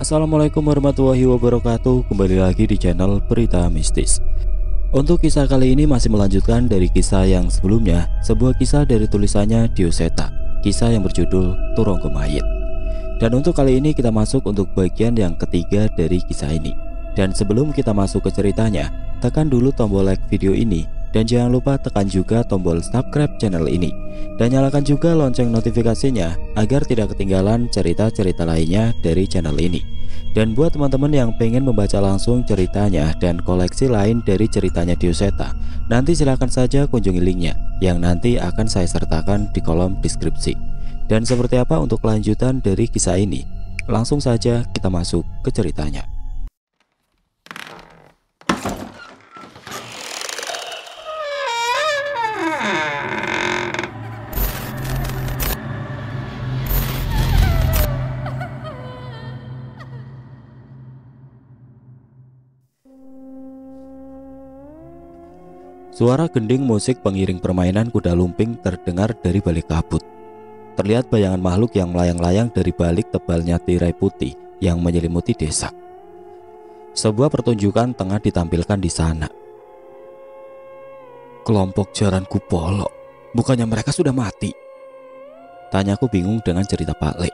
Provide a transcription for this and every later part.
Assalamualaikum warahmatullahi wabarakatuh. Kembali lagi di channel Berita Mistis. Untuk kisah kali ini masih melanjutkan dari kisah yang sebelumnya, sebuah kisah dari tulisannya Dioseta, kisah yang berjudul Turonggo Mayit. Dan untuk kali ini kita masuk untuk bagian yang ketiga dari kisah ini. Dan sebelum kita masuk ke ceritanya, tekan dulu tombol like video ini. Dan jangan lupa tekan juga tombol subscribe channel ini. Dan nyalakan juga lonceng notifikasinya agar tidak ketinggalan cerita-cerita lainnya dari channel ini. Dan buat teman-teman yang pengen membaca langsung ceritanya dan koleksi lain dari ceritanya Dioseta, nanti silahkan saja kunjungi linknya yang nanti akan saya sertakan di kolom deskripsi. Dan seperti apa untuk kelanjutan dari kisah ini? Langsung saja kita masuk ke ceritanya. Suara gending musik pengiring permainan kuda lumping terdengar dari balik kabut. Terlihat bayangan makhluk yang melayang-layang dari balik tebalnya tirai putih yang menyelimuti desa. Sebuah pertunjukan tengah ditampilkan di sana. Kelompok Jaran Kupolo, bukannya mereka sudah mati? Tanyaku bingung dengan cerita Pak Le.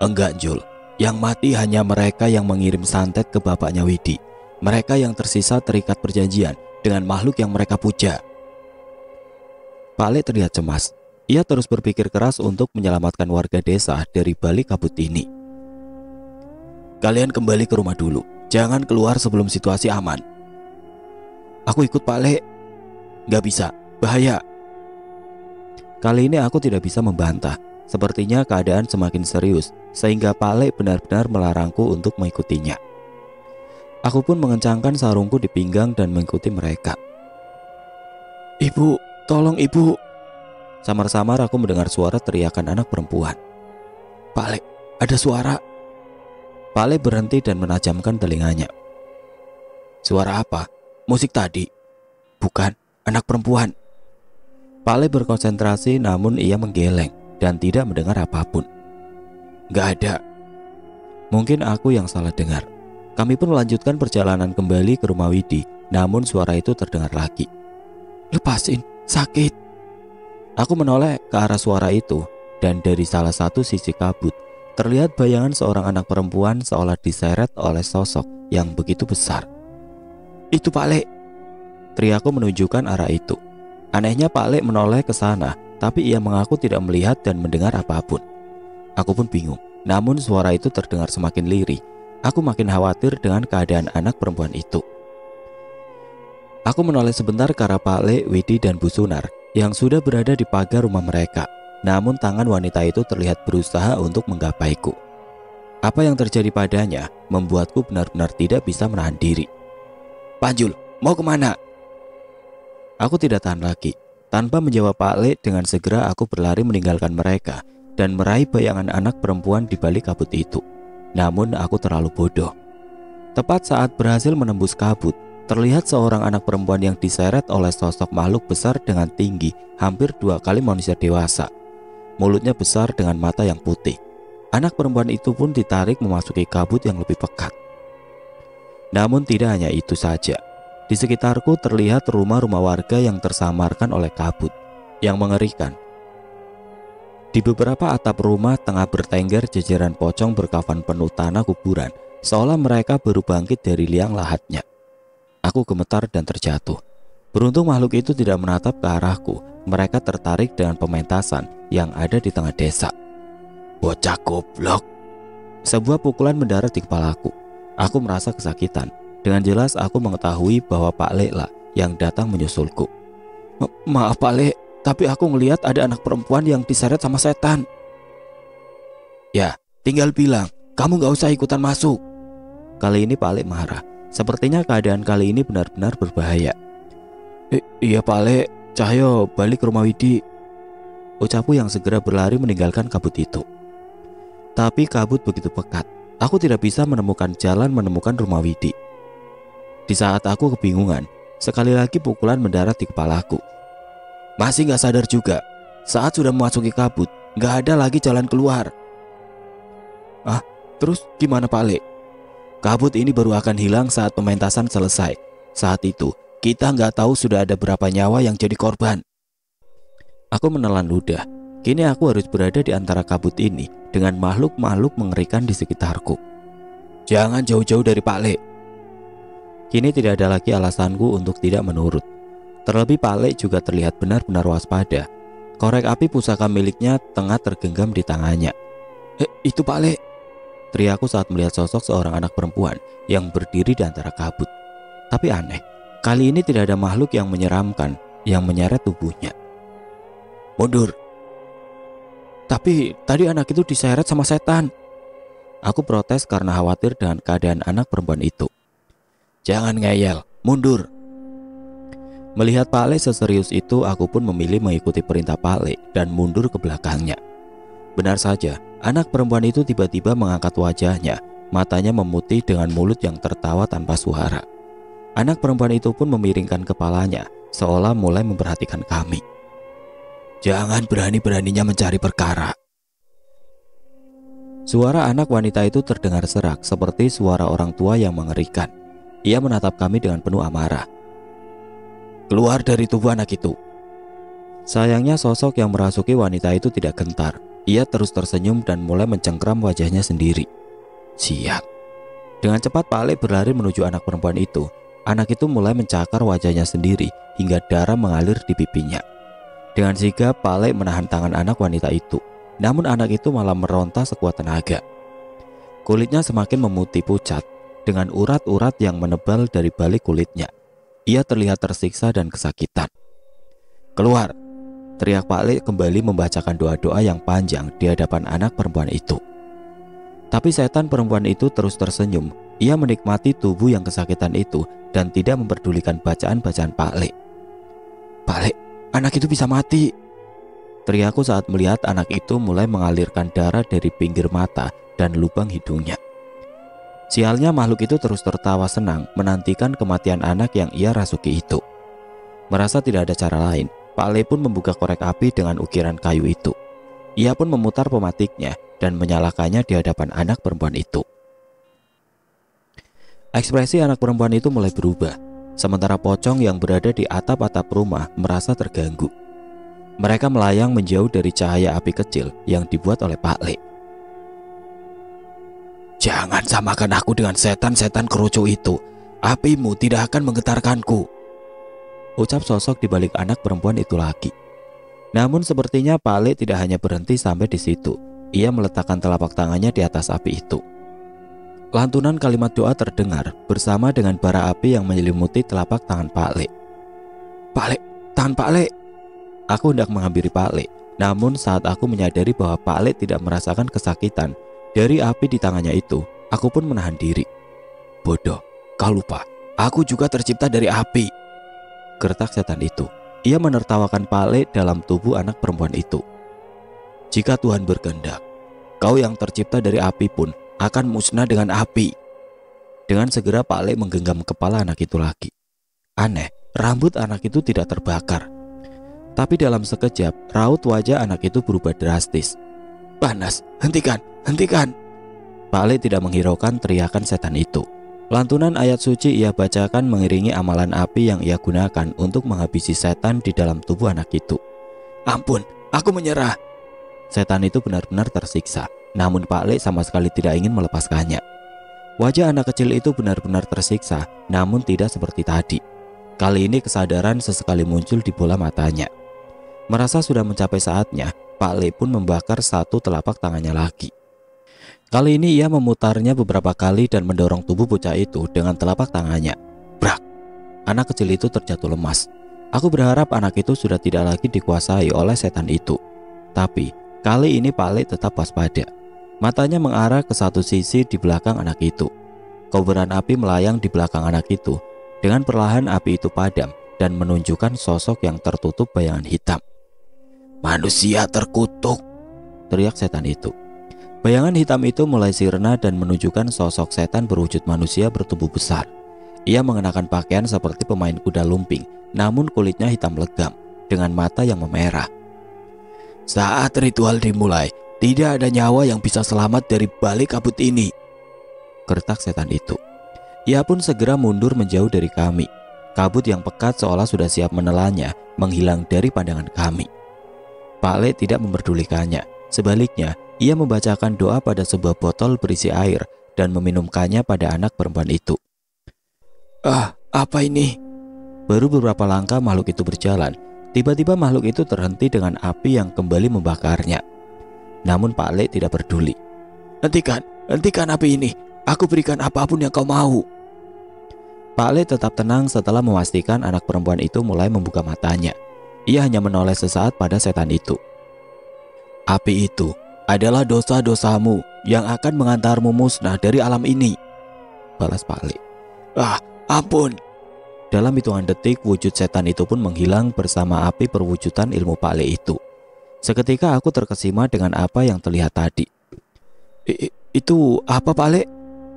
Enggak, Jul. Yang mati hanya mereka yang mengirim santet ke bapaknya Widi. Mereka yang tersisa terikat perjanjian dengan makhluk yang mereka puja. Pak Le terlihat cemas. Ia terus berpikir keras untuk menyelamatkan warga desa dari balik kabut ini. Kalian kembali ke rumah dulu. Jangan keluar sebelum situasi aman. Aku ikut Pak Le. Gak bisa, bahaya. Kali ini aku tidak bisa membantah. Sepertinya keadaan semakin serius, sehingga Pak Le benar-benar melarangku untuk mengikutinya. Aku pun mengencangkan sarungku di pinggang dan mengikuti mereka. Ibu, tolong ibu. Samar-samar aku mendengar suara teriakan anak perempuan. Pak Le, ada suara. Pak Le berhenti dan menajamkan telinganya. Suara apa? Musik tadi? Bukan, anak perempuan. Pak Le berkonsentrasi namun ia menggeleng dan tidak mendengar apapun. Gak ada. Mungkin aku yang salah dengar. Kami pun melanjutkan perjalanan kembali ke rumah Widi, namun suara itu terdengar lagi. Lepasin, sakit. Aku menoleh ke arah suara itu, dan dari salah satu sisi kabut, terlihat bayangan seorang anak perempuan seolah diseret oleh sosok yang begitu besar. Itu Pak Le. Teriaku menunjukkan arah itu. Anehnya Pak Le menoleh ke sana, tapi ia mengaku tidak melihat dan mendengar apapun. Aku pun bingung, namun suara itu terdengar semakin lirih. Aku makin khawatir dengan keadaan anak perempuan itu. Aku menoleh sebentar ke arah Pak Le, Widi, dan Bu Sunar yang sudah berada di pagar rumah mereka. Namun tangan wanita itu terlihat berusaha untuk menggapaiku. Apa yang terjadi padanya membuatku benar-benar tidak bisa menahan diri. Panjul, mau kemana? Aku tidak tahan lagi. Tanpa menjawab Pak Le, dengan segera aku berlari meninggalkan mereka dan meraih bayangan anak perempuan di balik kabut itu. Namun aku terlalu bodoh. Tepat saat berhasil menembus kabut, terlihat seorang anak perempuan yang diseret oleh sosok makhluk besar dengan tinggi hampir 2 kali manusia dewasa. Mulutnya besar dengan mata yang putih. Anak perempuan itu pun ditarik memasuki kabut yang lebih pekat. Namun tidak hanya itu saja. Di sekitarku terlihat rumah-rumah warga yang tersamarkan oleh kabut. Yang mengerikan, di beberapa atap rumah tengah bertengger jajaran pocong berkafan penuh tanah kuburan, seolah mereka baru bangkit dari liang lahatnya. Aku gemetar dan terjatuh. Beruntung makhluk itu tidak menatap ke arahku. Mereka tertarik dengan pementasan yang ada di tengah desa. Bocah goblok. Sebuah pukulan mendarat di kepalaku. Aku merasa kesakitan. Dengan jelas aku mengetahui bahwa Pak Le lah yang datang menyusulku. Maaf Pak Le, tapi aku ngelihat ada anak perempuan yang diseret sama setan. Ya, tinggal bilang, kamu gak usah ikutan masuk. Kali ini Pak Le marah. Sepertinya keadaan kali ini benar-benar berbahaya. Iya Pak Le, Cahyo balik ke rumah Widi. Ucapku yang segera berlari meninggalkan kabut itu. Tapi kabut begitu pekat. Aku tidak bisa menemukan jalan menemukan rumah Widi. Di saat aku kebingungan, sekali lagi pukulan mendarat di kepalaku. Masih gak sadar juga. Saat sudah memasuki kabut, gak ada lagi jalan keluar. Terus gimana Pak Le? Kabut ini baru akan hilang saat pementasan selesai. Saat itu kita nggak tahu sudah ada berapa nyawa yang jadi korban. Aku menelan ludah. Kini aku harus berada di antara kabut ini dengan makhluk-makhluk mengerikan di sekitarku. Jangan jauh-jauh dari Pak Le. Kini tidak ada lagi alasanku untuk tidak menurut. Terlebih Pak Le juga terlihat benar-benar waspada. Korek api pusaka miliknya tengah tergenggam di tangannya. Itu Pak Le, teriakku saat melihat sosok seorang anak perempuan yang berdiri di antara kabut. Tapi aneh, kali ini tidak ada makhluk yang menyeramkan yang menyeret tubuhnya. Mundur. Tapi tadi anak itu diseret sama setan. Aku protes karena khawatir dengan keadaan anak perempuan itu. Jangan ngeyel, mundur. Melihat Pak Le seserius itu, aku pun memilih mengikuti perintah Pak Le dan mundur ke belakangnya. Benar saja, anak perempuan itu tiba-tiba mengangkat wajahnya, matanya memutih dengan mulut yang tertawa tanpa suara. Anak perempuan itu pun memiringkan kepalanya, seolah mulai memperhatikan kami. Jangan berani-beraninya mencari perkara. Suara anak wanita itu terdengar serak seperti suara orang tua yang mengerikan. Ia menatap kami dengan penuh amarah. Keluar dari tubuh anak itu. Sayangnya sosok yang merasuki wanita itu tidak gentar. Ia terus tersenyum dan mulai mencengkram wajahnya sendiri. Siap. Dengan cepat Pak Le berlari menuju anak perempuan itu. Anak itu mulai mencakar wajahnya sendiri hingga darah mengalir di pipinya. Dengan sigap Pak Le menahan tangan anak wanita itu. Namun anak itu malah meronta sekuat tenaga. Kulitnya semakin memutih pucat dengan urat-urat yang menebal dari balik kulitnya. Ia terlihat tersiksa dan kesakitan. Keluar, teriak Pak Le kembali membacakan doa-doa yang panjang di hadapan anak perempuan itu. Tapi setan perempuan itu terus tersenyum. Ia menikmati tubuh yang kesakitan itu dan tidak memperdulikan bacaan-bacaan Pak Le. Pak Le, anak itu bisa mati, teriakku saat melihat anak itu mulai mengalirkan darah dari pinggir mata dan lubang hidungnya. Sialnya makhluk itu terus tertawa senang menantikan kematian anak yang ia rasuki itu. Merasa tidak ada cara lain, Pak Le pun membuka korek api dengan ukiran kayu itu. Ia pun memutar pematiknya dan menyalakannya di hadapan anak perempuan itu. Ekspresi anak perempuan itu mulai berubah, sementara pocong yang berada di atap-atap rumah merasa terganggu. Mereka melayang menjauh dari cahaya api kecil yang dibuat oleh Pak Le. Jangan samakan aku dengan setan-setan kerucu itu. Apimu tidak akan menggetarkanku, ucap sosok di balik anak perempuan itu lagi. Namun sepertinya Pak Le tidak hanya berhenti sampai di situ. Ia meletakkan telapak tangannya di atas api itu. Lantunan kalimat doa terdengar bersama dengan bara api yang menyelimuti telapak tangan Pak Le. Pak Le, tahan Pak Le. Aku hendak menghampiri Pak Le, namun saat aku menyadari bahwa Pak Le tidak merasakan kesakitan dari api di tangannya itu, aku pun menahan diri. Bodoh, kau lupa, aku juga tercipta dari api, gertak setan itu. Ia menertawakan Pak Le dalam tubuh anak perempuan itu. Jika Tuhan berkehendak, kau yang tercipta dari api pun akan musnah dengan api. Dengan segera Pak Le menggenggam kepala anak itu lagi. Aneh, rambut anak itu tidak terbakar. Tapi dalam sekejap, raut wajah anak itu berubah drastis. Panas, hentikan, hentikan. Pak Le tidak menghiraukan teriakan setan itu. Lantunan ayat suci ia bacakan mengiringi amalan api yang ia gunakan untuk menghabisi setan di dalam tubuh anak itu. Ampun, aku menyerah. Setan itu benar-benar tersiksa, namun Pak Le sama sekali tidak ingin melepaskannya. Wajah anak kecil itu benar-benar tersiksa, namun tidak seperti tadi. Kali ini kesadaran sesekali muncul di bola matanya. Merasa sudah mencapai saatnya, Pak Le pun membakar satu telapak tangannya lagi. Kali ini ia memutarnya beberapa kali dan mendorong tubuh bocah itu dengan telapak tangannya. Brak! Anak kecil itu terjatuh lemas. Aku berharap anak itu sudah tidak lagi dikuasai oleh setan itu. Tapi kali ini Pak Le tetap waspada. Matanya mengarah ke satu sisi di belakang anak itu. Kobaran api melayang di belakang anak itu. Dengan perlahan api itu padam dan menunjukkan sosok yang tertutup bayangan hitam. Manusia terkutuk, teriak setan itu. Bayangan hitam itu mulai sirna dan menunjukkan sosok setan berwujud manusia bertubuh besar. Ia mengenakan pakaian seperti pemain kuda lumping, namun kulitnya hitam legam dengan mata yang memerah. Saat ritual dimulai, tidak ada nyawa yang bisa selamat dari balik kabut ini, gertak setan itu. Ia pun segera mundur menjauh dari kami. Kabut yang pekat seolah sudah siap menelannya menghilang dari pandangan kami. Pak Le tidak memperdulikannya. Sebaliknya, ia membacakan doa pada sebuah botol berisi air dan meminumkannya pada anak perempuan itu. "Ah, apa ini?" Baru beberapa langkah makhluk itu berjalan. Tiba-tiba makhluk itu terhenti dengan api yang kembali membakarnya. Namun Pak Le tidak peduli. Hentikan api ini. Aku berikan apapun yang kau mau." Pak Le tetap tenang setelah memastikan anak perempuan itu mulai membuka matanya. Ia hanya menoleh sesaat pada setan itu. "Api itu adalah dosa-dosamu yang akan mengantarmu musnah dari alam ini," balas Pak Le. "Ah, ampun." Dalam hitungan detik, wujud setan itu pun menghilang bersama api perwujudan ilmu Pak Le itu. Seketika aku terkesima dengan apa yang terlihat tadi. Itu apa, Pak Le?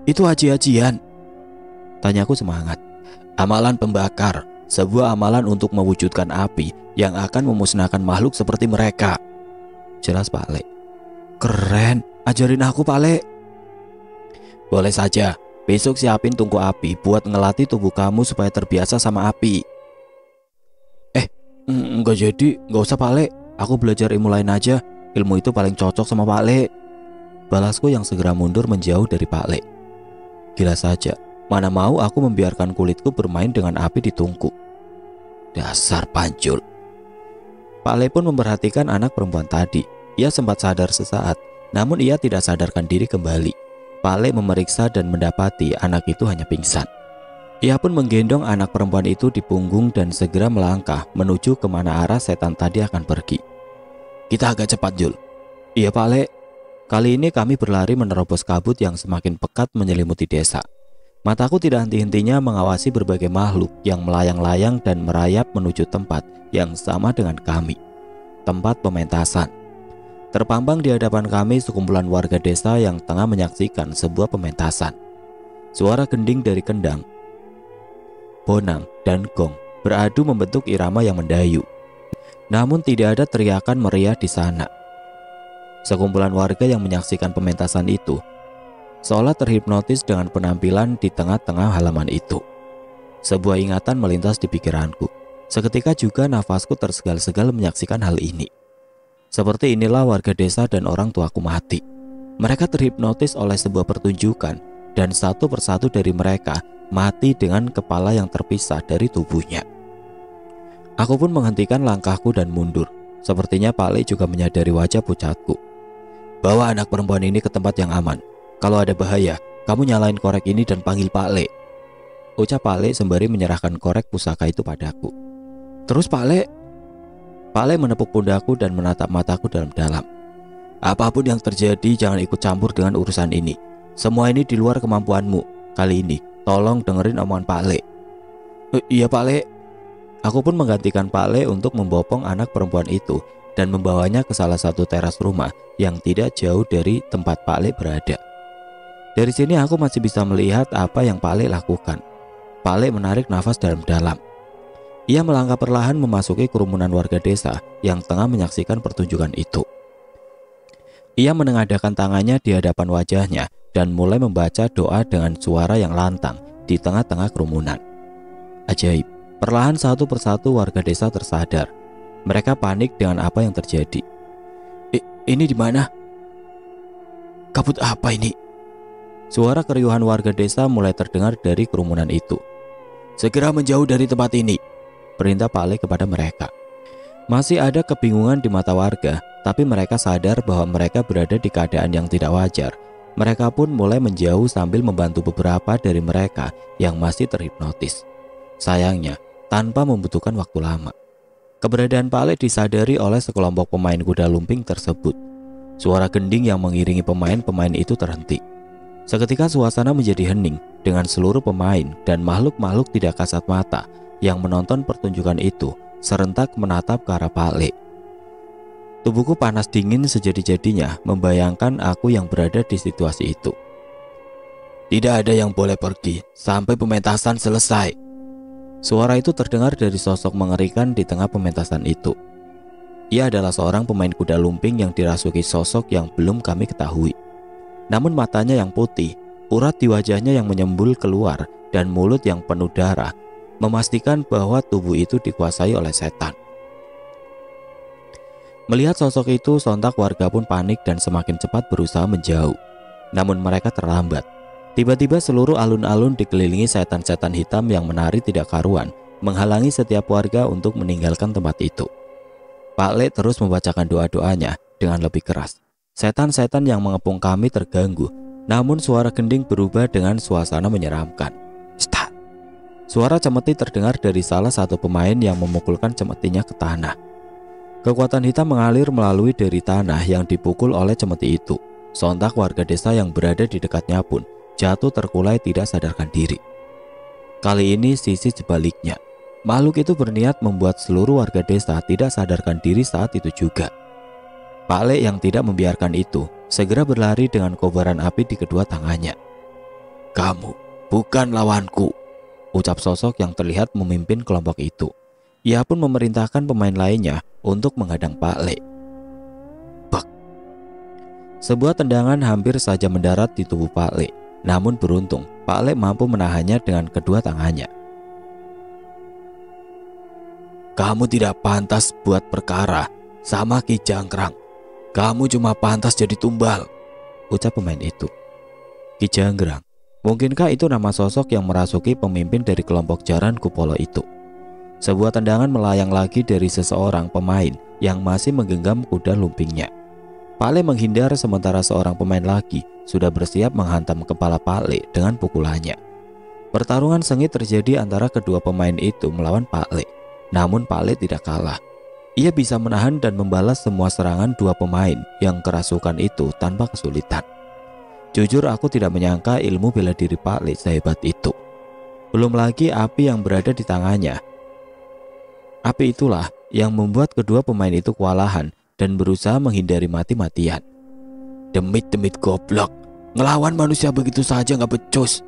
Itu haji-hajian?" tanyaku semangat. "Amalan pembakar, sebuah amalan untuk mewujudkan api yang akan memusnahkan makhluk seperti mereka," jelas Pak Le. "Keren, ajarin aku, Pak Le." "Boleh saja. Besok siapin tungku api buat ngelatih tubuh kamu supaya terbiasa sama api." Enggak jadi, enggak usah Pak Le. Aku belajar ilmu lain aja. Ilmu itu paling cocok sama Pak Le," balasku yang segera mundur menjauh dari Pak Le. Gila saja, mana mau aku membiarkan kulitku bermain dengan api di tungku. Dasar panjul. Pak Le pun memperhatikan anak perempuan tadi. Ia sempat sadar sesaat, namun ia tidak sadarkan diri kembali. Pak Le memeriksa dan mendapati anak itu hanya pingsan. Ia pun menggendong anak perempuan itu di punggung dan segera melangkah menuju kemana arah setan tadi akan pergi. "Kita agak cepat, Jul." "Iya, Pak Le." Kali ini kami berlari menerobos kabut yang semakin pekat menyelimuti desa. Mataku tidak henti-hentinya mengawasi berbagai makhluk yang melayang-layang dan merayap menuju tempat yang sama dengan kami. Tempat pementasan. Terpampang di hadapan kami sekumpulan warga desa yang tengah menyaksikan sebuah pementasan. Suara gending dari kendang, bonang, dan gong beradu membentuk irama yang mendayu. Namun tidak ada teriakan meriah di sana. Sekumpulan warga yang menyaksikan pementasan itu seolah terhipnotis dengan penampilan di tengah-tengah halaman itu. Sebuah ingatan melintas di pikiranku. Seketika juga nafasku tersegal-segal menyaksikan hal ini. Seperti inilah warga desa dan orang tuaku mati. Mereka terhipnotis oleh sebuah pertunjukan dan satu persatu dari mereka mati dengan kepala yang terpisah dari tubuhnya. Aku pun menghentikan langkahku dan mundur. Sepertinya Pak Le juga menyadari wajah pucatku. "Bawa anak perempuan ini ke tempat yang aman. Kalau ada bahaya, kamu nyalain korek ini dan panggil Pak Le," ucap Pak Le sembari menyerahkan korek pusaka itu padaku. "Terus Pak Le?" Pak Le menepuk pundakku dan menatap mataku dalam-dalam. "Apapun yang terjadi, jangan ikut campur dengan urusan ini. Semua ini di luar kemampuanmu. Kali ini, tolong dengerin omongan Pak Le." "Iya Pak Le." Aku pun menggantikan Pak Le untuk membopong anak perempuan itu dan membawanya ke salah satu teras rumah yang tidak jauh dari tempat Pak Le berada. Dari sini aku masih bisa melihat apa yang Pak Le lakukan. Pak Le menarik nafas dalam-dalam. Ia melangkah perlahan memasuki kerumunan warga desa yang tengah menyaksikan pertunjukan itu. Ia menengadahkan tangannya di hadapan wajahnya dan mulai membaca doa dengan suara yang lantang di tengah-tengah kerumunan. Ajaib, perlahan satu persatu warga desa tersadar. Mereka panik dengan apa yang terjadi. Ini di mana? Kabut apa ini?" Suara keriuhan warga desa mulai terdengar dari kerumunan itu. "Segera menjauh dari tempat ini," perintah Pak Le kepada mereka. Masih ada kebingungan di mata warga, tapi mereka sadar bahwa mereka berada di keadaan yang tidak wajar. Mereka pun mulai menjauh sambil membantu beberapa dari mereka yang masih terhipnotis. Sayangnya, tanpa membutuhkan waktu lama. Keberadaan Pak Le disadari oleh sekelompok pemain kuda lumping tersebut. Suara gending yang mengiringi pemain-pemain itu terhenti. Seketika suasana menjadi hening dengan seluruh pemain dan makhluk-makhluk tidak kasat mata yang menonton pertunjukan itu serentak menatap ke arah Pak Le. Tubuhku panas dingin sejadi-jadinya membayangkan aku yang berada di situasi itu. "Tidak ada yang boleh pergi sampai pementasan selesai." Suara itu terdengar dari sosok mengerikan di tengah pementasan itu. Ia adalah seorang pemain kuda lumping yang dirasuki sosok yang belum kami ketahui. Namun matanya yang putih, Urat di wajahnya yang menyembul keluar dan mulut yang penuh darah memastikan bahwa tubuh itu dikuasai oleh setan. Melihat sosok itu, sontak warga pun panik dan semakin cepat berusaha menjauh. Namun mereka terlambat. Tiba-tiba seluruh alun-alun dikelilingi setan-setan hitam yang menari tidak karuan, menghalangi setiap warga untuk meninggalkan tempat itu. Pak Le terus membacakan doa-doanya dengan lebih keras. Setan-setan yang mengepung kami terganggu, namun suara gending berubah dengan suasana menyeramkan. Start. Suara cemeti terdengar dari salah satu pemain yang memukulkan cemetinya ke tanah. Kekuatan hitam mengalir melalui dari tanah yang dipukul oleh cemeti itu. Sontak warga desa yang berada di dekatnya pun jatuh terkulai tidak sadarkan diri. Kali ini sisi sebaliknya. Makhluk itu berniat membuat seluruh warga desa tidak sadarkan diri saat itu juga. Pak Le yang tidak membiarkan itu segera berlari dengan kobaran api di kedua tangannya. "Kamu bukan lawanku," ucap sosok yang terlihat memimpin kelompok itu. Ia pun memerintahkan pemain lainnya untuk menghadang Pak Le. Bak. Sebuah tendangan hampir saja mendarat di tubuh Pak Le. Namun beruntung, Pak Le mampu menahannya dengan kedua tangannya. "Kamu tidak pantas buat perkara sama Ki Jangkrang. Kamu cuma pantas jadi tumbal," ucap pemain itu. Ki Jangkrang, mungkinkah itu nama sosok yang merasuki pemimpin dari kelompok Jaran Kupolo itu? Sebuah tendangan melayang lagi dari seseorang pemain yang masih menggenggam kuda lumpingnya. Pak Le menghindar sementara seorang pemain lagi sudah bersiap menghantam kepala Pak Le dengan pukulannya. Pertarungan sengit terjadi antara kedua pemain itu melawan Pak Le. Namun Pak Le tidak kalah. Ia bisa menahan dan membalas semua serangan dua pemain yang kerasukan itu tanpa kesulitan. Jujur aku tidak menyangka ilmu bela diri Pak Le sehebat itu. Belum lagi api yang berada di tangannya. Api itulah yang membuat kedua pemain itu kewalahan dan berusaha menghindari mati-matian. Demit-demit goblok, ngelawan manusia begitu saja nggak becus,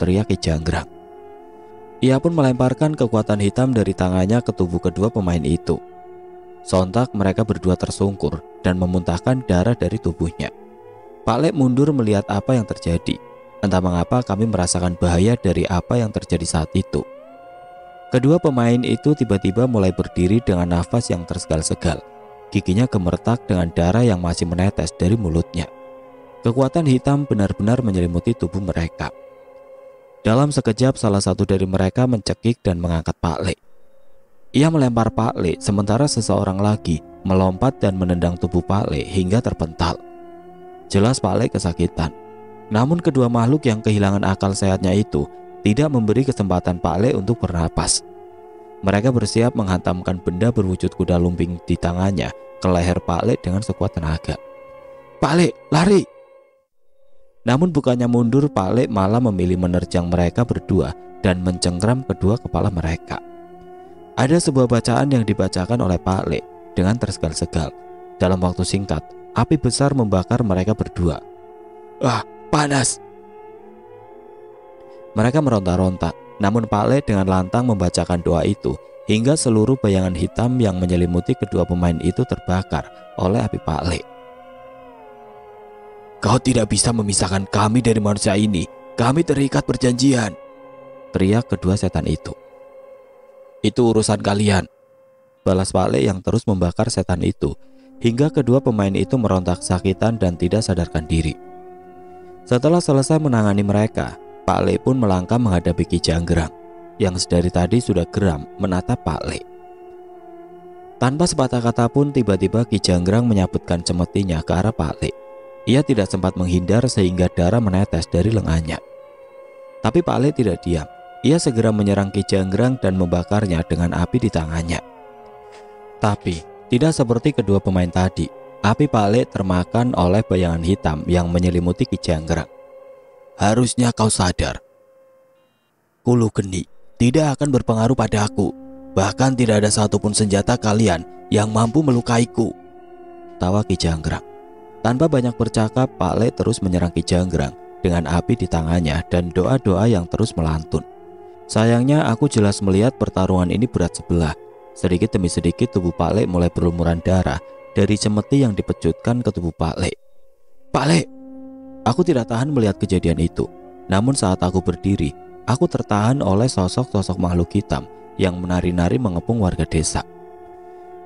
teriak Ki Jangkrang. Ia pun melemparkan kekuatan hitam dari tangannya ke tubuh kedua pemain itu. Sontak mereka berdua tersungkur dan memuntahkan darah dari tubuhnya. Pak Le mundur melihat apa yang terjadi. Entah mengapa kami merasakan bahaya dari apa yang terjadi saat itu. Kedua pemain itu tiba-tiba mulai berdiri dengan nafas yang tersegal-segal. Giginya gemeretak dengan darah yang masih menetes dari mulutnya. Kekuatan hitam benar-benar menyelimuti tubuh mereka. Dalam sekejap salah satu dari mereka mencekik dan mengangkat Pak Le. Ia melempar Pak Le sementara seseorang lagi melompat dan menendang tubuh Pak Le hingga terpental. Jelas Pak Le kesakitan. Namun kedua makhluk yang kehilangan akal sehatnya itu tidak memberi kesempatan Pak Le untuk bernapas. Mereka bersiap menghantamkan benda berwujud kuda lumping di tangannya ke leher Pak Le dengan sekuat tenaga. "Pak Le, lari!" Namun bukannya mundur, Pak Le malah memilih menerjang mereka berdua dan mencengkram kedua kepala mereka. Ada sebuah bacaan yang dibacakan oleh Pak Le dengan tersegal-segal. Dalam waktu singkat, api besar membakar mereka berdua. "Ah, panas!" Mereka meronta-ronta, namun Pak Le dengan lantang membacakan doa itu hingga seluruh bayangan hitam yang menyelimuti kedua pemain itu terbakar oleh api Pak Le. "Kau tidak bisa memisahkan kami dari manusia ini. Kami terikat perjanjian," teriak kedua setan itu. "Itu urusan kalian," balas Pak Le yang terus membakar setan itu hingga kedua pemain itu meronta kesakitan dan tidak sadarkan diri. Setelah selesai menangani mereka, Pak Le pun melangkah menghadapi Ki Jangkrang yang sedari tadi sudah geram menatap Pak Le. Tanpa sepatah kata pun tiba-tiba Ki Jangkrang menyabetkan cemetinya ke arah Pak Le. Ia tidak sempat menghindar sehingga darah menetes dari lengannya. Tapi Pak Le tidak diam. Ia segera menyerang Ki Jangkrang dan membakarnya dengan api di tangannya. Tapi tidak seperti kedua pemain tadi, api Pak Le termakan oleh bayangan hitam yang menyelimuti Ki Jangkrang. "Harusnya kau sadar. Kulu Geni tidak akan berpengaruh padaku. Bahkan tidak ada satupun senjata kalian yang mampu melukaiku," tawa Ki Jangkrang. Tanpa banyak bercakap, Pak Le terus menyerang Ki Jangkrang dengan api di tangannya dan doa-doa yang terus melantun. Sayangnya aku jelas melihat pertarungan ini berat sebelah. Sedikit demi sedikit tubuh Pak Le mulai berlumuran darah dari cemeti yang dipecutkan ke tubuh Pak Le. "Pak Le!" Aku tidak tahan melihat kejadian itu. Namun saat aku berdiri, aku tertahan oleh sosok-sosok makhluk hitam yang menari-nari mengepung warga desa.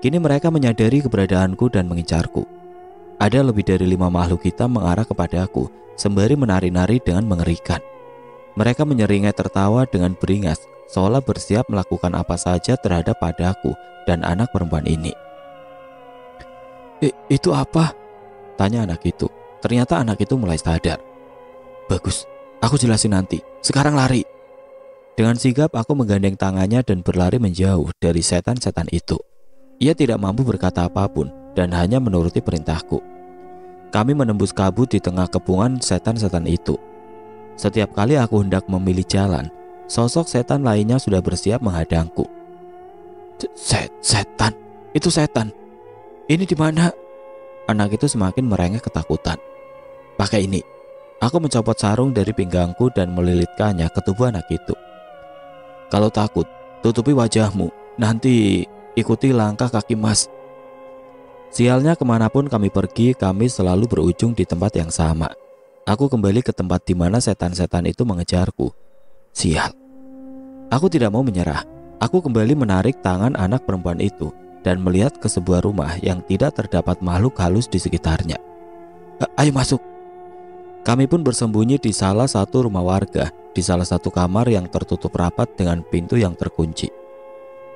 Kini mereka menyadari keberadaanku dan mengincarku. Ada lebih dari 5 makhluk hitam mengarah kepada aku sembari menari-nari dengan mengerikan. Mereka menyeringai tertawa dengan beringas, seolah bersiap melakukan apa saja terhadap padaku dan anak perempuan ini. Itu apa?" tanya anak itu. Ternyata anak itu mulai sadar. "Bagus, aku jelasin nanti. Sekarang lari." Dengan sigap aku menggandeng tangannya dan berlari menjauh dari setan-setan itu. Ia tidak mampu berkata apapun dan hanya menuruti perintahku. Kami menembus kabut di tengah kepungan setan-setan itu. Setiap kali aku hendak memilih jalan, sosok setan lainnya sudah bersiap menghadangku. Setan, itu setan. Ini di mana?" Anak itu semakin merengek ketakutan. "Pakai ini." Aku mencopot sarung dari pinggangku dan melilitkannya ke tubuh anak itu. "Kalau takut, tutupi wajahmu. Nanti ikuti langkah kaki Mas." Sialnya kemanapun kami pergi, kami selalu berujung di tempat yang sama. Aku kembali ke tempat di mana setan-setan itu mengejarku. Sial. Aku tidak mau menyerah. Aku kembali menarik tangan anak perempuan itu dan melihat ke sebuah rumah yang tidak terdapat makhluk halus di sekitarnya. Ayo masuk." Kami pun bersembunyi di salah satu rumah warga, di salah satu kamar yang tertutup rapat dengan pintu yang terkunci.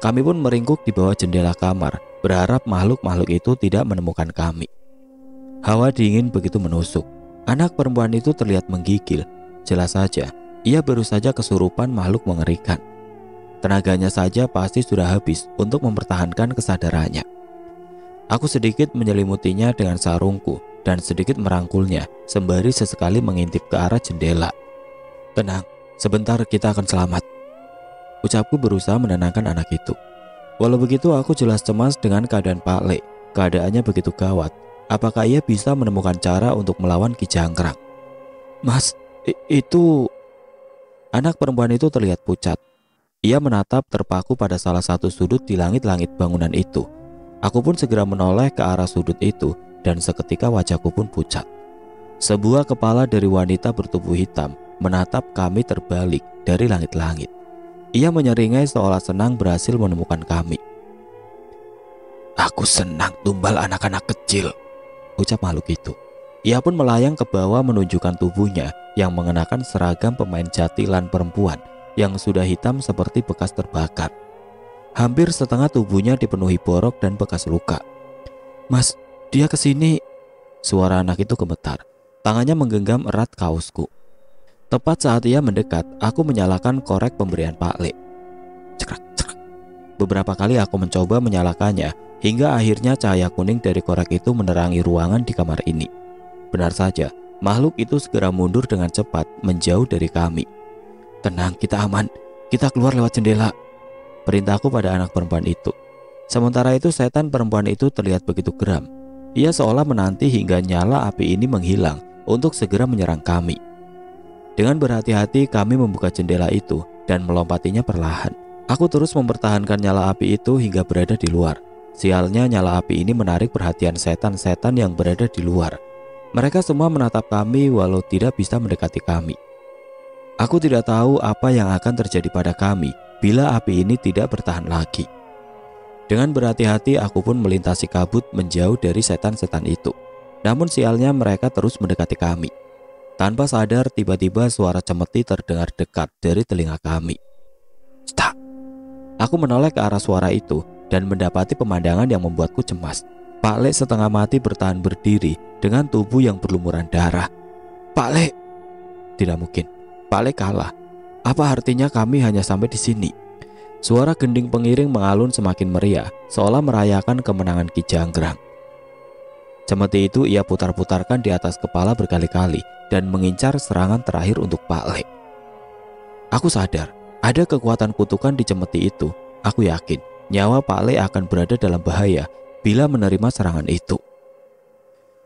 Kami pun meringkuk di bawah jendela kamar, berharap makhluk-makhluk itu tidak menemukan kami. Hawa dingin begitu menusuk. Anak perempuan itu terlihat menggigil. Jelas saja, ia baru saja kesurupan makhluk mengerikan. Tenaganya saja pasti sudah habis untuk mempertahankan kesadarannya. Aku sedikit menyelimutinya dengan sarungku dan sedikit merangkulnya, sembari sesekali mengintip ke arah jendela. "Tenang, sebentar kita akan selamat," ucapku berusaha menenangkan anak itu. Walau begitu, aku jelas cemas dengan keadaan Pak Le. Keadaannya begitu gawat. Apakah ia bisa menemukan cara untuk melawan Ki Jangkrak? "Mas, itu..." Anak perempuan itu terlihat pucat. Ia menatap terpaku pada salah satu sudut di langit-langit bangunan itu. Aku pun segera menoleh ke arah sudut itu dan seketika wajahku pun pucat. Sebuah kepala dari wanita bertubuh hitam menatap kami terbalik dari langit-langit. Ia menyeringai seolah senang berhasil menemukan kami. "Aku senang tumbal anak-anak kecil," ucap makhluk itu. Ia pun melayang ke bawah menunjukkan tubuhnya yang mengenakan seragam pemain jatilan perempuan yang sudah hitam seperti bekas terbakar. Hampir setengah tubuhnya dipenuhi borok dan bekas luka. "Mas, dia kesini." Suara anak itu gemetar. Tangannya menggenggam erat kaosku. Tepat saat ia mendekat, aku menyalakan korek pemberian Pak Le. Cekrek, cekrek. Beberapa kali aku mencoba menyalakannya, hingga akhirnya cahaya kuning dari korek itu menerangi ruangan di kamar ini. Benar saja, makhluk itu segera mundur dengan cepat menjauh dari kami. "Tenang, kita aman. Kita keluar lewat jendela," perintahku pada anak perempuan itu. Sementara itu setan perempuan itu terlihat begitu geram. Ia seolah menanti hingga nyala api ini menghilang untuk segera menyerang kami. Dengan berhati-hati kami membuka jendela itu dan melompatinya perlahan. Aku terus mempertahankan nyala api itu hingga berada di luar. Sialnya nyala api ini menarik perhatian setan-setan yang berada di luar. Mereka semua menatap kami walau tidak bisa mendekati kami. Aku tidak tahu apa yang akan terjadi pada kami bila api ini tidak bertahan lagi. Dengan berhati-hati aku pun melintasi kabut menjauh dari setan-setan itu. Namun sialnya mereka terus mendekati kami. Tanpa sadar tiba-tiba suara cemeti terdengar dekat dari telinga kami. "Stop!" Aku menoleh ke arah suara itu dan mendapati pemandangan yang membuatku cemas. Pak Le setengah mati bertahan berdiri dengan tubuh yang berlumuran darah. "Pak Le!" Tidak mungkin. Pak Le kalah. Apa artinya kami hanya sampai di sini? Suara gending pengiring mengalun semakin meriah, seolah merayakan kemenangan Ki Jangkrak. Cemeti itu ia putar-putarkan di atas kepala berkali-kali dan mengincar serangan terakhir untuk Pak Le. Aku sadar, ada kekuatan kutukan di cemeti itu. Aku yakin nyawa Pak Le akan berada dalam bahaya bila menerima serangan itu.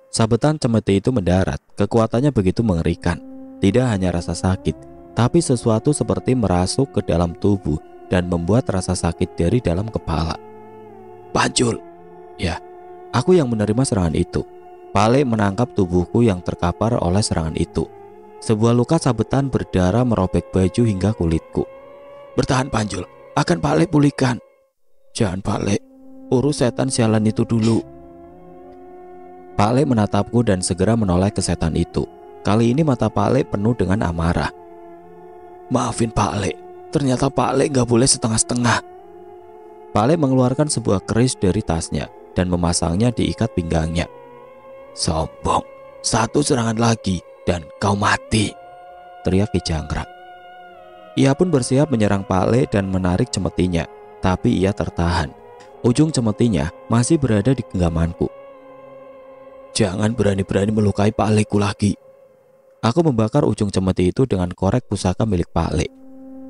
Sabetan cemeti itu mendarat, kekuatannya begitu mengerikan. Tidak hanya rasa sakit, tapi sesuatu seperti merasuk ke dalam tubuh dan membuat rasa sakit dari dalam kepala. "Panjul!" Ya, aku yang menerima serangan itu. Pale menangkap tubuhku yang terkapar oleh serangan itu. Sebuah luka sabetan berdarah merobek baju hingga kulitku. Bertahan Panjul, akan Pale pulihkan. Jangan Pale, urus setan sialan itu dulu. Pale menatapku dan segera menoleh ke setan itu. Kali ini mata Pale penuh dengan amarah. Maafin Pale, ternyata Pale gak boleh setengah-setengah. Pale mengeluarkan sebuah keris dari tasnya dan memasangnya di ikat pinggangnya. Sombong, satu serangan lagi dan kau mati, teriak Ki Jangkrak. Ia pun bersiap menyerang Pale dan menarik cemetinya, tapi ia tertahan. Ujung cemetinya masih berada di genggamanku. Jangan berani-berani melukai Paleku lagi. Aku membakar ujung cemeti itu dengan korek pusaka milik Pale.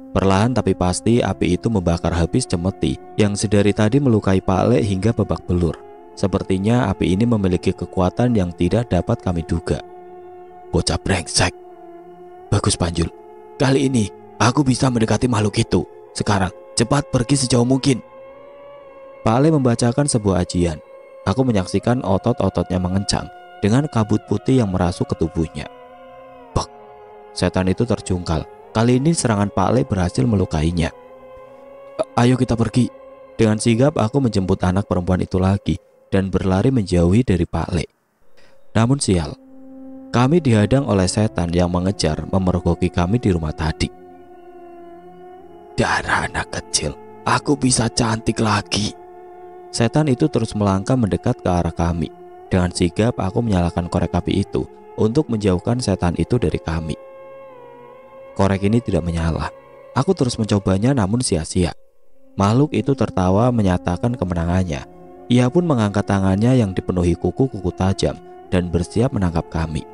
Perlahan tapi pasti api itu membakar habis cemeti yang sedari tadi melukai Pale hingga babak belur. Sepertinya api ini memiliki kekuatan yang tidak dapat kami duga. Bocah brengsek. Bagus Panjul, kali ini aku bisa mendekati makhluk itu. Sekarang cepat pergi sejauh mungkin. Pale membacakan sebuah ajian. Aku menyaksikan otot-ototnya mengencang dengan kabut putih yang merasuk ke tubuhnya. Bek, setan itu terjungkal. Kali ini serangan Pale berhasil melukainya. Ayo kita pergi. Dengan sigap aku menjemput anak perempuan itu lagi dan berlari menjauhi dari Pale. Namun sial, kami dihadang oleh setan yang mengejar memergoki kami di rumah tadi. Darah anak kecil, aku bisa cantik lagi. Setan itu terus melangkah mendekat ke arah kami. Dengan sigap aku menyalakan korek api itu untuk menjauhkan setan itu dari kami. Korek ini tidak menyala. Aku terus mencobanya namun sia-sia. Makhluk itu tertawa menyatakan kemenangannya. Ia pun mengangkat tangannya yang dipenuhi kuku-kuku tajam dan bersiap menangkap kami.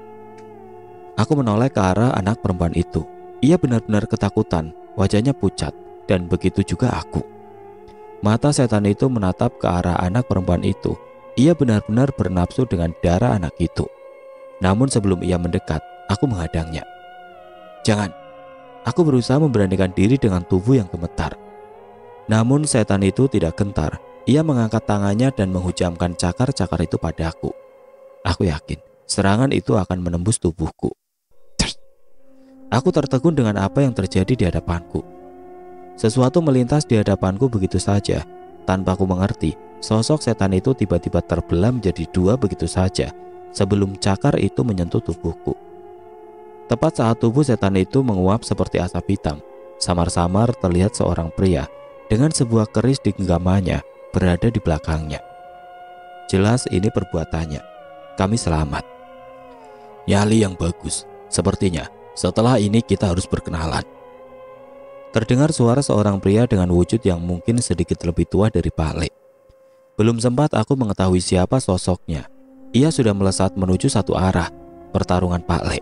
Aku menoleh ke arah anak perempuan itu. Ia benar-benar ketakutan, wajahnya pucat, dan begitu juga aku. Mata setan itu menatap ke arah anak perempuan itu. Ia benar-benar bernafsu dengan darah anak itu. Namun sebelum ia mendekat, aku menghadangnya. Jangan. Aku berusaha memberanikan diri dengan tubuh yang gemetar. Namun setan itu tidak gentar. Ia mengangkat tangannya dan menghujamkan cakar-cakar itu padaku. Aku yakin serangan itu akan menembus tubuhku. Aku tertegun dengan apa yang terjadi di hadapanku. Sesuatu melintas di hadapanku begitu saja. Tanpa aku mengerti, sosok setan itu tiba-tiba terbelah menjadi dua begitu saja sebelum cakar itu menyentuh tubuhku. Tepat saat tubuh setan itu menguap seperti asap hitam, samar-samar terlihat seorang pria dengan sebuah keris di genggamannya berada di belakangnya. Jelas ini perbuatannya. Kami selamat. Nyali yang bagus. Sepertinya setelah ini kita harus berkenalan. Terdengar suara seorang pria dengan wujud yang mungkin sedikit lebih tua dari Pale. Belum sempat aku mengetahui siapa sosoknya. Ia sudah melesat menuju satu arah, pertarungan Pale.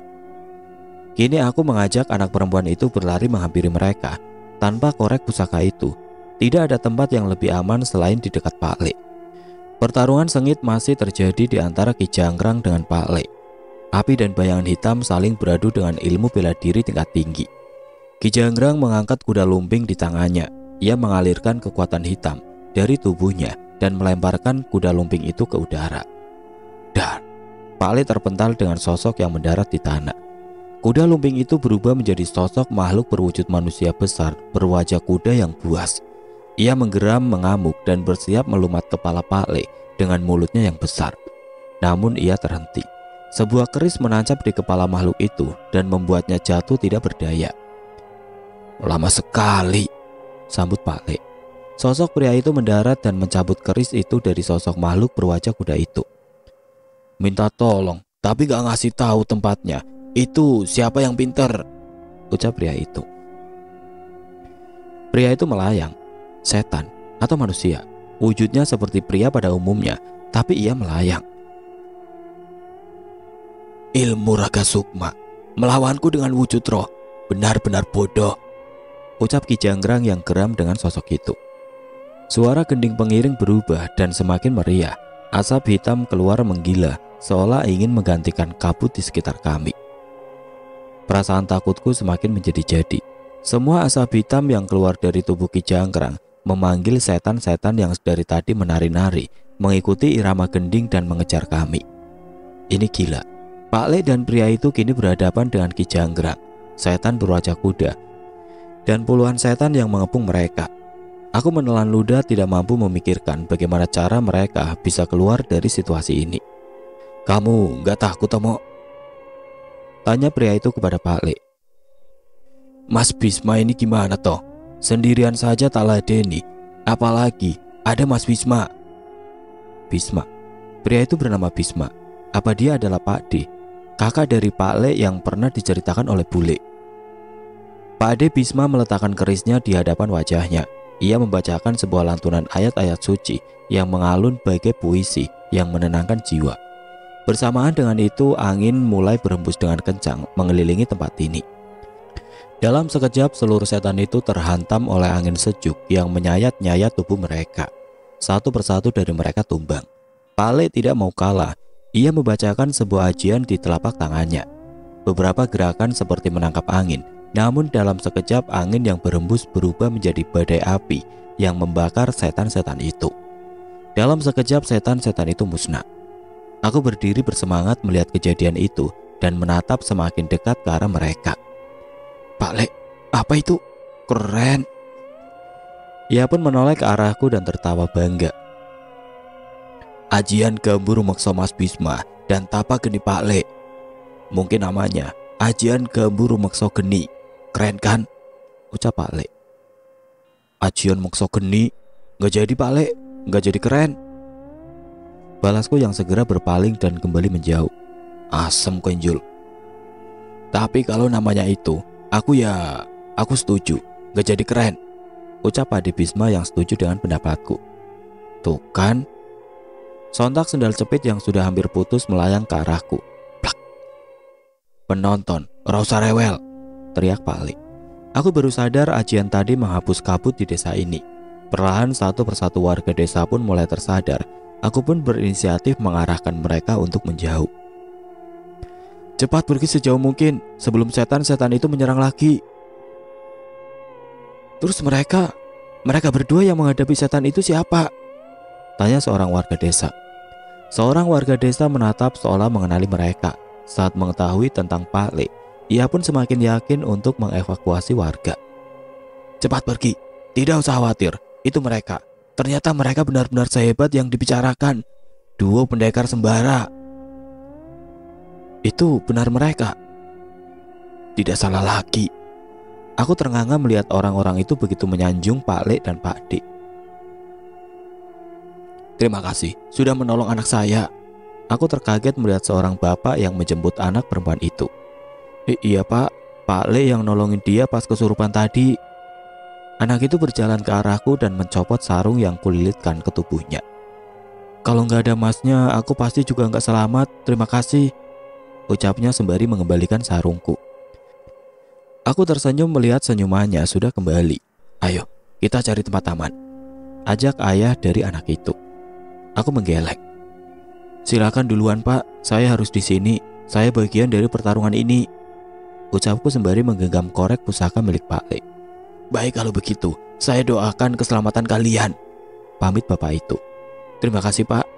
Kini aku mengajak anak perempuan itu berlari menghampiri mereka. Tanpa korek pusaka itu, tidak ada tempat yang lebih aman selain di dekat Pale. Pertarungan sengit masih terjadi di antara Ki Jangkrak dengan Pale. Api dan bayangan hitam saling beradu dengan ilmu bela diri tingkat tinggi. Ki Jangkrak mengangkat kuda lumping di tangannya. Ia mengalirkan kekuatan hitam dari tubuhnya dan melemparkan kuda lumping itu ke udara. Dan Pale terpental dengan sosok yang mendarat di tanah. Kuda lumping itu berubah menjadi sosok makhluk berwujud manusia besar berwajah kuda yang buas. Ia menggeram, mengamuk dan bersiap melumat kepala Pale dengan mulutnya yang besar. Namun ia terhenti. Sebuah keris menancap di kepala makhluk itu dan membuatnya jatuh tidak berdaya. Lama sekali, sambut Pale. Sosok pria itu mendarat dan mencabut keris itu dari sosok makhluk berwajah kuda itu. Minta tolong, tapi gak ngasih tahu tempatnya. Itu siapa yang pinter? Ucap pria itu. Pria itu melayang. Setan atau manusia. Wujudnya seperti pria pada umumnya, tapi ia melayang. Ilmu raga sukma, melawanku dengan wujud roh, benar-benar bodoh, ucap Ki Jangkrak yang geram dengan sosok itu. Suara gending pengiring berubah dan semakin meriah. Asap hitam keluar menggila, seolah ingin menggantikan kabut di sekitar kami. Perasaan takutku semakin menjadi-jadi. Semua asap hitam yang keluar dari tubuh Ki Jangkrak memanggil setan-setan yang dari tadi menari-nari, mengikuti irama gending dan mengejar kami. Ini gila. Pak Le dan pria itu kini berhadapan dengan Ki Janggrang, setan berwajah kuda, dan puluhan setan yang mengepung mereka. Aku menelan ludah, tidak mampu memikirkan bagaimana cara mereka bisa keluar dari situasi ini. Kamu gak takut, Tomo? Tanya pria itu kepada Pak Le. Mas Bisma ini gimana toh? Sendirian saja tak ladeni, apalagi ada Mas Bisma. Bisma. Pria itu bernama Bisma. Apa dia adalah Pak D, kakak dari Pak Le yang pernah diceritakan oleh Bule? Pak D Bisma meletakkan kerisnya di hadapan wajahnya. Ia membacakan sebuah lantunan ayat-ayat suci yang mengalun bagai puisi yang menenangkan jiwa. Bersamaan dengan itu, angin mulai berhembus dengan kencang mengelilingi tempat ini. Dalam sekejap, seluruh setan itu terhantam oleh angin sejuk yang menyayat-nyayat tubuh mereka. Satu persatu dari mereka tumbang. Pak Le tidak mau kalah. Ia membacakan sebuah ajian di telapak tangannya. Beberapa gerakan seperti menangkap angin, namun dalam sekejap angin yang berhembus berubah menjadi badai api yang membakar setan-setan itu. Dalam sekejap setan-setan itu musnah. Aku berdiri bersemangat melihat kejadian itu dan menatap semakin dekat ke arah mereka. Pak Le, apa itu? Keren. Ia pun menoleh ke arahku dan tertawa bangga. Ajian Gambu Rumekso Mas Bisma dan Tapa Geni Pak Le. Mungkin namanya Ajian Gambu Rumekso Geni. Keren kan? Ucap Pak Le. Ajian Mekso Geni? Gak jadi Pak Le, gak jadi keren. Balasku yang segera berpaling dan kembali menjauh. Asem Kenjul. Tapi kalau namanya itu, aku setuju. Gak jadi keren. Ucap Pak D Bisma yang setuju dengan pendapatku. Tuh kan? Sontak sendal cepit yang sudah hampir putus melayang ke arahku. Plak. Penonton, ora usah rewel, teriak Pak Le. Aku baru sadar ajian tadi menghapus kabut di desa ini. Perlahan satu persatu warga desa pun mulai tersadar. Aku pun berinisiatif mengarahkan mereka untuk menjauh. Cepat pergi sejauh mungkin sebelum setan-setan itu menyerang lagi. Terus mereka berdua yang menghadapi setan itu siapa? Tanya seorang warga desa. Seorang warga desa menatap seolah mengenali mereka. Saat mengetahui tentang Pak Le, ia pun semakin yakin untuk mengevakuasi warga. Cepat pergi, tidak usah khawatir, itu mereka. Ternyata mereka benar-benar sehebat yang dibicarakan. Duo pendekar sembara. Itu benar mereka. Tidak salah lagi. Aku ternganga melihat orang-orang itu begitu menyanjung Pak Le dan Pak D. Terima kasih sudah menolong anak saya. Aku terkaget melihat seorang bapak yang menjemput anak perempuan itu. Iya Pak, Pak Le yang nolongin dia pas kesurupan tadi. Anak itu berjalan ke arahku dan mencopot sarung yang kulilitkan ke tubuhnya. Kalau nggak ada masnya, aku pasti juga nggak selamat. Terima kasih, ucapnya sembari mengembalikan sarungku. Aku tersenyum melihat senyumannya sudah kembali. Ayo, kita cari tempat aman, ajak ayah dari anak itu. Aku menggeleng. Silakan duluan Pak, saya harus di sini. Saya bagian dari pertarungan ini, ucapku sembari menggenggam korek pusaka milik Pak Le. Baik kalau begitu, saya doakan keselamatan kalian, pamit bapak itu. Terima kasih Pak.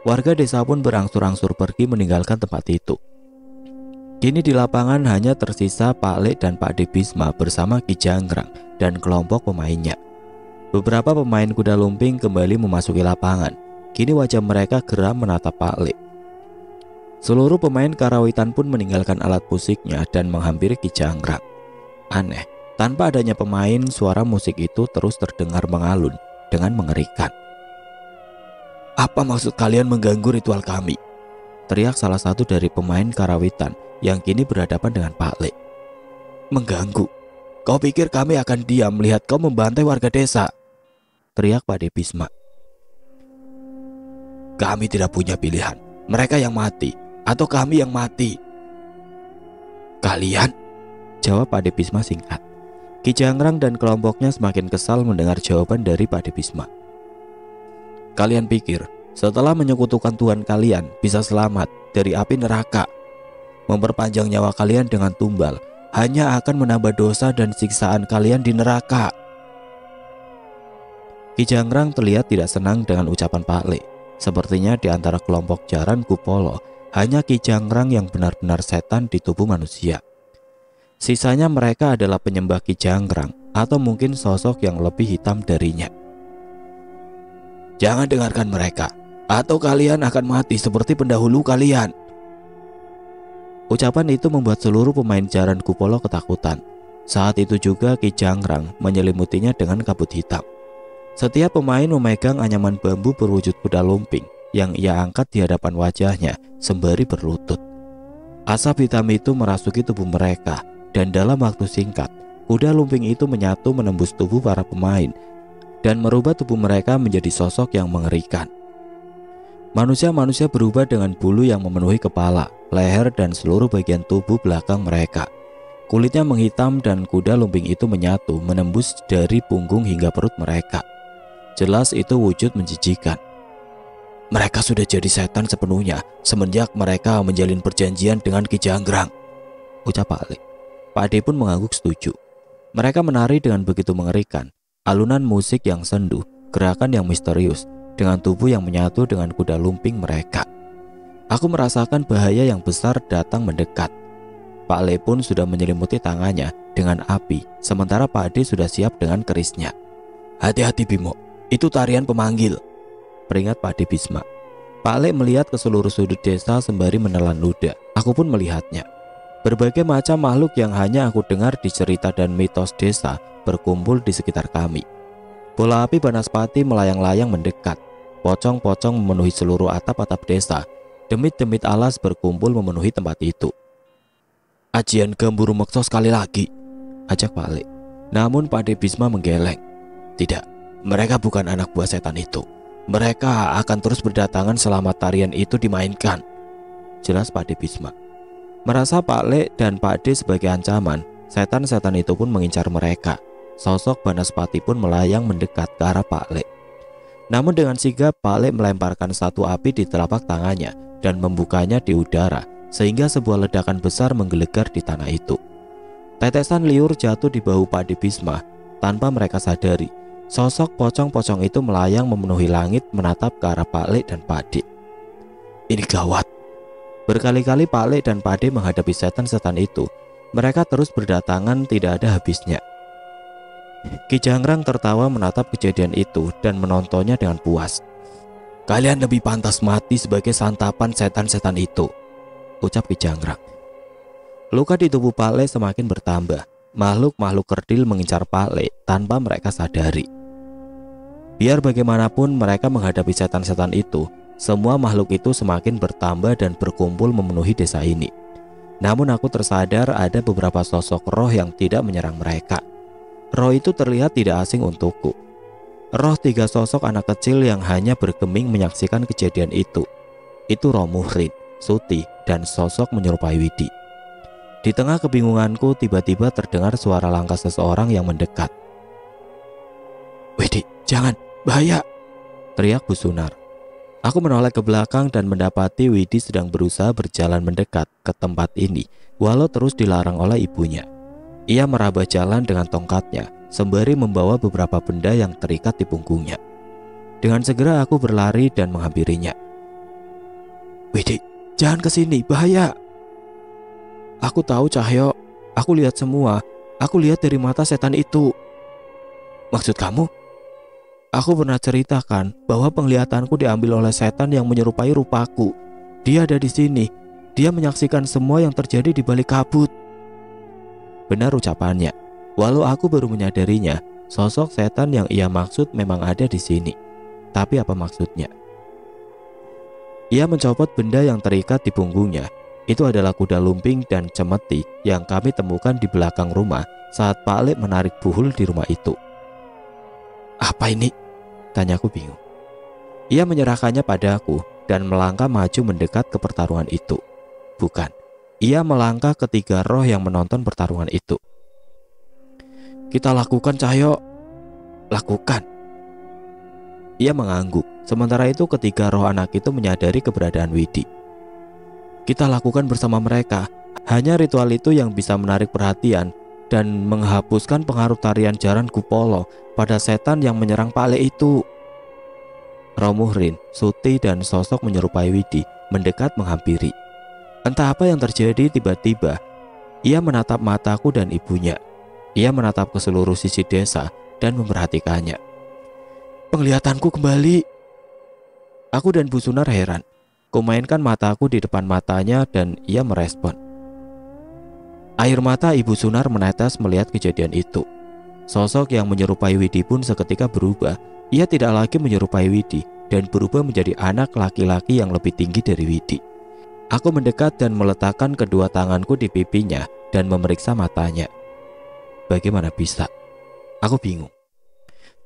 Warga desa pun berangsur-angsur pergi meninggalkan tempat itu. Kini di lapangan hanya tersisa Pak Le dan Pak D Bisma bersama Ki Janggrang dan kelompok pemainnya. Beberapa pemain kuda lumping kembali memasuki lapangan. Kini wajah mereka geram menatap Pak Le. Seluruh pemain karawitan pun meninggalkan alat musiknya dan menghampiri Ki Janggrang. Aneh, tanpa adanya pemain, suara musik itu terus terdengar mengalun dengan mengerikan. Apa maksud kalian mengganggu ritual kami? Teriak salah satu dari pemain karawitan yang kini berhadapan dengan Pak Le. Mengganggu? Kau pikir kami akan diam melihat kau membantai warga desa? Teriak Pak D Bisma. Kami tidak punya pilihan. Mereka yang mati atau kami yang mati. Kalian? Jawab Pak D Bisma singkat. Ki Janggrang dan kelompoknya semakin kesal mendengar jawaban dari Pak D Bisma. Kalian pikir setelah menyekutukan Tuhan kalian bisa selamat dari api neraka? Memperpanjang nyawa kalian dengan tumbal hanya akan menambah dosa dan siksaan kalian di neraka. Ki Janggrang terlihat tidak senang dengan ucapan Pak Le. Sepertinya di antara kelompok Jaran Kupolo hanya Ki Jangrang yang benar-benar setan di tubuh manusia. Sisanya mereka adalah penyembah Ki Jangrang atau mungkin sosok yang lebih hitam darinya. Jangan dengarkan mereka, atau kalian akan mati seperti pendahulu kalian. Ucapan itu membuat seluruh pemain jaran Kupolo ketakutan. Saat itu juga Ki Jangrang menyelimutinya dengan kabut hitam. Setiap pemain memegang anyaman bambu berwujud kuda lumping yang ia angkat di hadapan wajahnya sembari berlutut. Asap hitam itu merasuki tubuh mereka, dan dalam waktu singkat, kuda lumping itu menyatu menembus tubuh para pemain dan merubah tubuh mereka menjadi sosok yang mengerikan. Manusia-manusia berubah dengan bulu yang memenuhi kepala, leher, dan seluruh bagian tubuh belakang mereka. Kulitnya menghitam dan kuda lumping itu menyatu menembus dari punggung hingga perut mereka. Jelas itu wujud menjijikan. Mereka sudah jadi setan sepenuhnya semenjak mereka menjalin perjanjian dengan Ki Jangrang, ucap Pak Le. Pak Ade pun mengangguk setuju. Mereka menari dengan begitu mengerikan. Alunan musik yang sendu, gerakan yang misterius, dengan tubuh yang menyatu dengan kuda lumping mereka. Aku merasakan bahaya yang besar datang mendekat. Pak Le pun sudah menyelimuti tangannya dengan api, sementara Pak Ade sudah siap dengan kerisnya. Hati-hati Bimo, itu tarian pemanggil, peringat Pak Ade Bisma. Pak Le melihat ke seluruh sudut desa sembari menelan ludah. Aku pun melihatnya. Berbagai macam makhluk yang hanya aku dengar di cerita dan mitos desa berkumpul di sekitar kami. Bola api Banaspati melayang-layang mendekat. Pocong-pocong memenuhi seluruh atap-atap desa. Demit-demit alas berkumpul memenuhi tempat itu. Ajian Gemburu Meksa sekali lagi, ajak Pak Le. Namun Pak De Bisma menggeleng. Tidak, mereka bukan anak buah setan itu. Mereka akan terus berdatangan selama tarian itu dimainkan, jelas Pak De Bisma. Merasa Pak Le dan Pak De sebagai ancaman, setan-setan itu pun mengincar mereka. Sosok Banaspati pun melayang mendekat ke arah Pak Le. Namun dengan sigap Pak Le melemparkan satu api di telapak tangannya dan membukanya di udara, sehingga sebuah ledakan besar menggelegar di tanah itu. Tetesan liur jatuh di bahu Pak De Bisma. Tanpa mereka sadari, sosok pocong-pocong itu melayang memenuhi langit menatap ke arah Pak Le dan Pak De. Ini gawat. Berkali-kali Pak Le dan Pak De menghadapi setan-setan itu. Mereka terus berdatangan tidak ada habisnya. Ki Jangrang tertawa menatap kejadian itu dan menontonnya dengan puas. Kalian lebih pantas mati sebagai santapan setan-setan itu, ucap Ki Jangrang. Luka di tubuh Pak Le semakin bertambah. Makhluk-makhluk kerdil mengincar Pak Le tanpa mereka sadari. Biar bagaimanapun mereka menghadapi setan-setan itu, semua makhluk itu semakin bertambah dan berkumpul memenuhi desa ini. Namun aku tersadar ada beberapa sosok roh yang tidak menyerang mereka. Roh itu terlihat tidak asing untukku. Roh tiga sosok anak kecil yang hanya bergeming menyaksikan kejadian itu. Itu Roh Muhrin, Suti, dan sosok menyerupai Widi. Di tengah kebingunganku tiba-tiba terdengar suara langkah seseorang yang mendekat. Widi, jangan, bahaya, teriak Bu Sunar. Aku menoleh ke belakang dan mendapati Widi sedang berusaha berjalan mendekat ke tempat ini, walau terus dilarang oleh ibunya. Ia meraba jalan dengan tongkatnya, sembari membawa beberapa benda yang terikat di punggungnya. Dengan segera aku berlari dan menghampirinya. Widi, jangan kesini, bahaya. Aku tahu Cahyo, aku lihat semua. Aku lihat dari mata setan itu. Maksud kamu? Aku pernah ceritakan bahwa penglihatanku diambil oleh setan yang menyerupai rupaku. Dia ada di sini. Dia menyaksikan semua yang terjadi di balik kabut. Benar ucapannya. Walau aku baru menyadarinya, sosok setan yang ia maksud memang ada di sini. Tapi apa maksudnya? Ia mencopot benda yang terikat di punggungnya. Itu adalah kuda lumping dan cemeti yang kami temukan di belakang rumah saat Pak Le menarik buhul di rumah itu. Apa ini? Tanyaku bingung. Ia menyerahkannya padaku dan melangkah maju mendekat ke pertarungan itu. Bukan, ia melangkah ketiga roh yang menonton pertarungan itu. Kita lakukan, Cahyo. Lakukan. Ia mengangguk. Sementara itu ketiga roh anak itu menyadari keberadaan Widi. Kita lakukan bersama mereka. Hanya ritual itu yang bisa menarik perhatian dan menghapuskan pengaruh tarian jaran Kupolo pada setan yang menyerang Pak Le itu. Roh Muhrin, Suti, dan sosok menyerupai Widi mendekat menghampiri. Entah apa yang terjadi, tiba-tiba ia menatap mataku dan ibunya. Ia menatap ke seluruh sisi desa dan memperhatikannya. Penglihatanku kembali. Aku dan Bu Sunar heran. Kumainkan mataku di depan matanya dan ia merespon. Air mata Ibu Sunar menetes melihat kejadian itu. Sosok yang menyerupai Widi pun seketika berubah. Ia tidak lagi menyerupai Widi dan berubah menjadi anak laki-laki yang lebih tinggi dari Widi. Aku mendekat dan meletakkan kedua tanganku di pipinya dan memeriksa matanya. Bagaimana bisa? Aku bingung.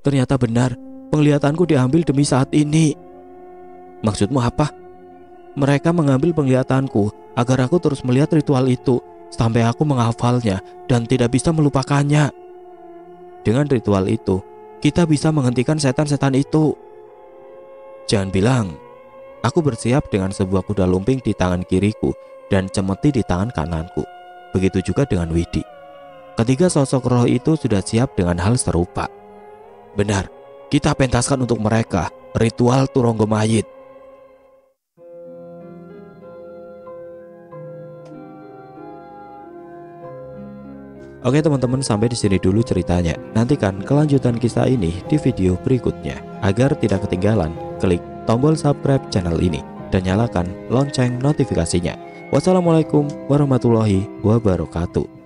Ternyata benar, penglihatanku diambil demi saat ini. Maksudmu apa? Mereka mengambil penglihatanku agar aku terus melihat ritual itu sampai aku menghafalnya dan tidak bisa melupakannya. Dengan ritual itu, kita bisa menghentikan setan-setan itu. Jangan bilang. Aku bersiap dengan sebuah kuda lumping di tangan kiriku dan cemeti di tangan kananku. Begitu juga dengan Widi. Ketiga sosok roh itu sudah siap dengan hal serupa. Benar, kita pentaskan untuk mereka ritual Turonggo Mayit. Oke teman-teman, sampai di sini dulu ceritanya. Nantikan kelanjutan kisah ini di video berikutnya. Agar tidak ketinggalan, klik tombol subscribe channel ini dan nyalakan lonceng notifikasinya. Wassalamualaikum warahmatullahi wabarakatuh.